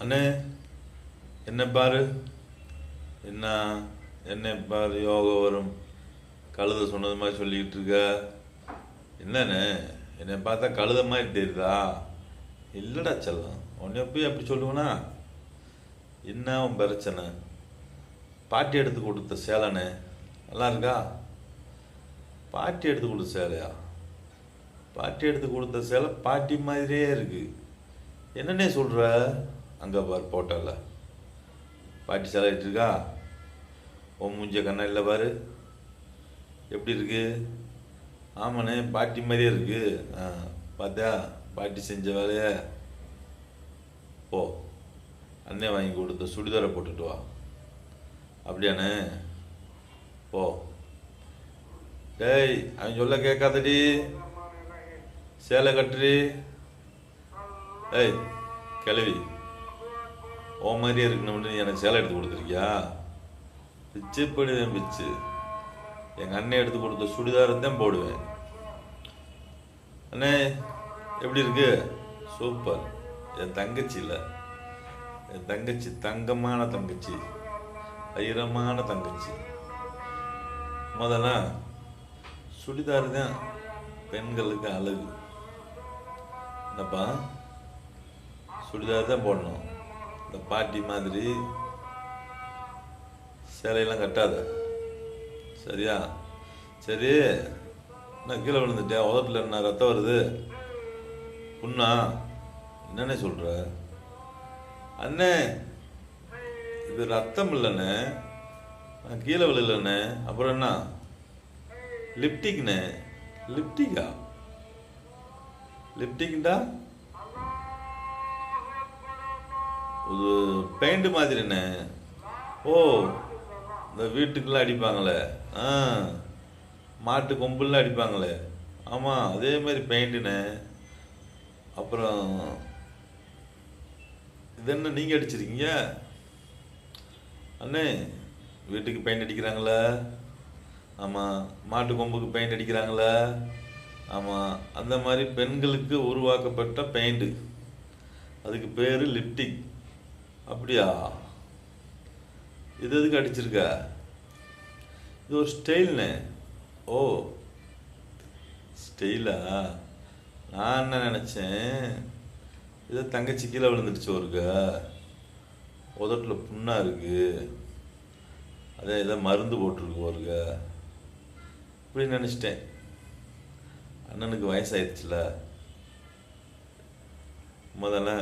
அண்ணே, என்ன பாரு, என்ன என்ன பாரு, யோகா வரும் கழுதை சொன்னது மாதிரி சொல்லிக்கிட்டு இருக்க. என்னண்ணே, என்னை பார்த்தா கழுத மாதிரி தெரியுதா? இல்லைடா செல்லம், உன்னை போய் அப்படி சொல்லுவேனா? என்ன உன் பிரச்சனை? பாட்டி எடுத்து கொடுத்த சேலைண்ணே, நல்லா இருக்கா? பாட்டி எடுத்து கொடுத்த சேலையா? பாட்டி எடுத்து கொடுத்த சேலை பாட்டி மாதிரியே இருக்கு. என்னன்னே சொல்கிற? அங்கே பாரு, போட்டல பாட்டி சேலை இருக்கா? உன் மூஞ்ச கண்ணாடியில் பாரு, எப்படி இருக்கு? ஆமாண்ணே, பாட்டி மாதிரியே இருக்கு. பார்த்தியா பாட்டி செஞ்ச வேலைய? போ, அண்ணே வாங்கி கொடுத்த சுடிதாரை போட்டுட்டு வா. அப்படியாண்ணே? போ. டேய், அவன் சொல்ல கேட்காதடி, சேலை கட்டுறி. ஏய் கிளவி, ஓ மாதிரியே இருக்கணும்னு எனக்கு சேலை எடுத்து கொடுத்துருக்கியா? பிச்சு போடுவேன் பிச்சு. எங்கள் அண்ணன் எடுத்து கொடுத்த சுடிதாரத்தான் போடுவேன். அண்ணே எப்படி இருக்கு? சூப்பர். என் தங்கச்சி இல்லை, என் தங்கச்சி தங்கமான தங்கச்சி, ஐரமான தங்கச்சி. முதல்ல சுடிதார் தான் பெண்களுக்கு அழகு. என்னப்பா, சுடிதார் தான் போடணும். இந்த பாட்டி மாதிரி சேலையெல்லாம் கட்டாத, சரியா? சரி, நான் கீழே விழுந்துட்டேன், உதட்டில் என்ன ரத்தம் வருது? புண்ணா? என்னண்ணே சொல்கிற? அண்ணே, இது ரத்தம் இல்லைண்ணே, நான் கீழே விழுலண்ணே. அப்புறம் என்ன? லிப்டிக்ண்ணே. லிப்டிக்கா? லிப்டிக்டா ஒரு பெயிண்ட் மாதிரிண்ணே. ஓ, இந்த வீட்டுக்கெல்லாம் அடிப்பாங்களே, மாட்டு கொம்புலாம் அடிப்பாங்களே, ஆமாம், அதே மாதிரி பெயிண்ட்டுண்ணே. அப்புறம் இது என்ன நீங்கள் அடிச்சிருக்கீங்க? அண்ணே, வீட்டுக்கு பெயிண்ட் அடிக்கிறாங்களே? ஆமாம். மாட்டு கொம்புக்கு பெயிண்ட் அடிக்கிறாங்களே? ஆமாம். அந்த மாதிரி பெண்களுக்கு உருவாக்கப்பட்ட பெயிண்ட்டு, அதுக்கு பேர் லிப்டிக். அப்படியா? இது எதுக்கு அடிச்சிருக்க? இது ஒரு ஸ்டைல்ண்ணே. ஓ, ஸ்டைலா? நான் என்ன நினச்சேன், இதை தங்கச்சி கீழே விழுந்துடுச்சு ஒருக்க, உதட்டில் புண்ணாக இருக்குது, அதே இதை மருந்து போட்டிருக்கு ஒருக்க, இப்படி நினச்சிட்டேன். அண்ணனுக்கு வயசாயிடுச்சுல. முதல்ல